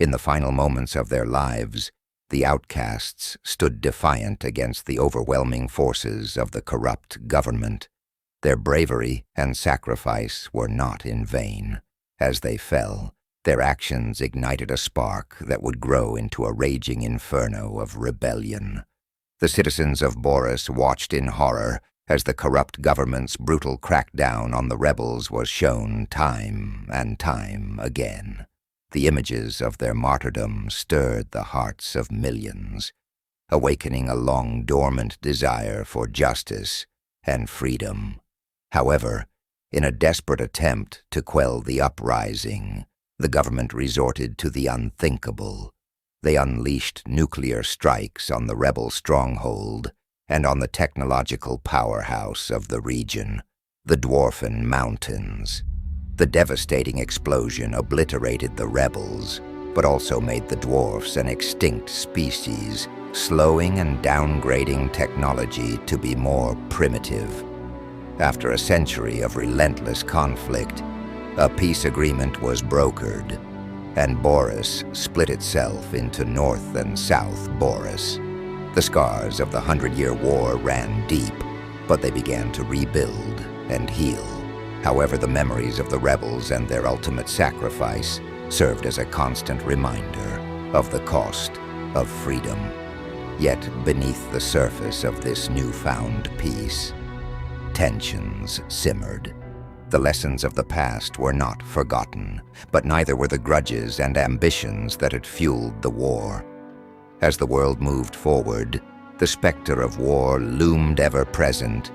In the final moments of their lives, the outcasts stood defiant against the overwhelming forces of the corrupt government. Their bravery and sacrifice were not in vain. As they fell, their actions ignited a spark that would grow into a raging inferno of rebellion. The citizens of Boris watched in horror as the corrupt government's brutal crackdown on the rebels was shown time and time again. The images of their martyrdom stirred the hearts of millions, awakening a long-dormant desire for justice and freedom. However, in a desperate attempt to quell the uprising, the government resorted to the unthinkable. They unleashed nuclear strikes on the rebel stronghold and on the technological powerhouse of the region, the Dwarfen Mountains. The devastating explosion obliterated the rebels, but also made the dwarfs an extinct species, slowing and downgrading technology to be more primitive. After a century of relentless conflict, a peace agreement was brokered, and Boris split itself into North and South Boris. The scars of the 100-Year War ran deep, but they began to rebuild and heal. However, the memories of the rebels and their ultimate sacrifice served as a constant reminder of the cost of freedom. Yet beneath the surface of this newfound peace, tensions simmered. The lessons of the past were not forgotten, but neither were the grudges and ambitions that had fueled the war. As the world moved forward, the specter of war loomed ever present,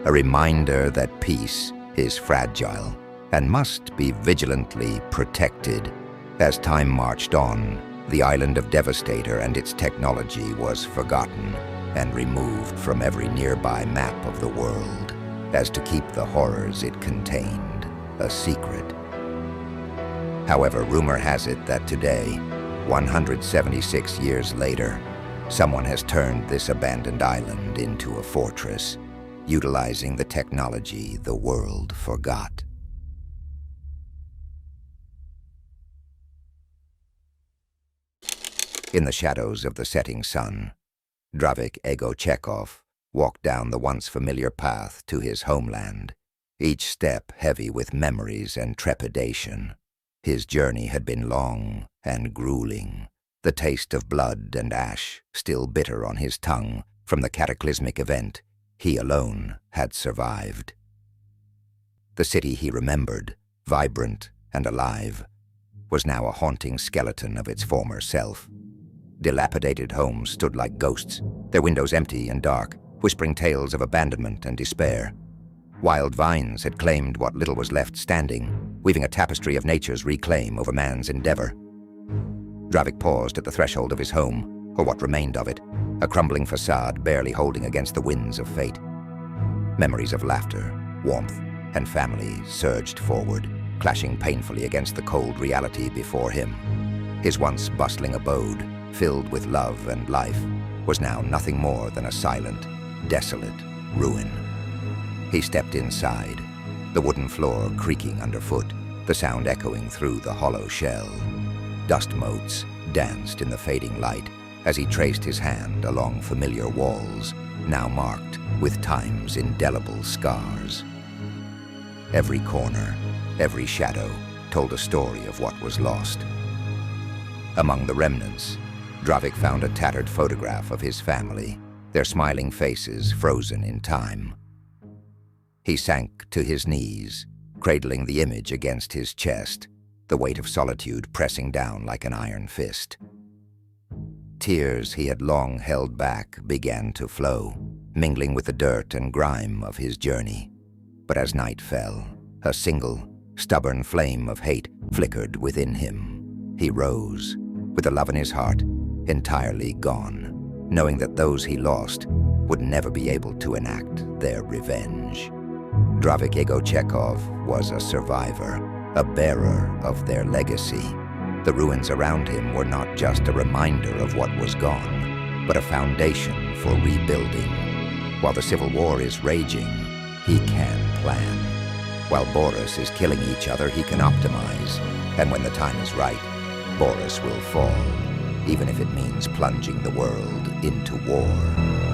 a reminder that peace is fragile and must be vigilantly protected. As time marched on, the island of Devastator and its technology was forgotten and removed from every nearby map of the world, as to keep the horrors it contained a secret. However, rumor has it that today, 176 years later, someone has turned this abandoned island into a fortress, utilizing the technology the world forgot. In the shadows of the setting sun, Dravik Ego Chekhov walked down the once familiar path to his homeland, each step heavy with memories and trepidation. His journey had been long and grueling, the taste of blood and ash still bitter on his tongue from the cataclysmic event he alone had survived. The city he remembered, vibrant and alive, was now a haunting skeleton of its former self. Dilapidated homes stood like ghosts, their windows empty and dark, whispering tales of abandonment and despair. Wild vines had claimed what little was left standing, weaving a tapestry of nature's reclaim over man's endeavor. Dravik paused at the threshold of his home, or what remained of it, a crumbling facade barely holding against the winds of fate. Memories of laughter, warmth, and family surged forward, clashing painfully against the cold reality before him. His once bustling abode, filled with love and life, was now nothing more than a silent, desolate ruin. He stepped inside, the wooden floor creaking underfoot, the sound echoing through the hollow shell. Dust motes danced in the fading light as he traced his hand along familiar walls, now marked with time's indelible scars. Every corner, every shadow told a story of what was lost. Among the remnants, Dravik found a tattered photograph of his family, their smiling faces frozen in time. He sank to his knees, cradling the image against his chest, the weight of solitude pressing down like an iron fist. Tears he had long held back began to flow, mingling with the dirt and grime of his journey. But as night fell, a single, stubborn flame of hate flickered within him. He rose, with the love in his heart entirely gone, knowing that those he lost would never be able to enact their revenge. Dravik Ego Chekhov was a survivor, a bearer of their legacy. The ruins around him were not just a reminder of what was gone, but a foundation for rebuilding. While the civil war is raging, he can plan. While Boris is killing each other, he can optimize. And when the time is right, Boris will fall, even if it means plunging the world into war.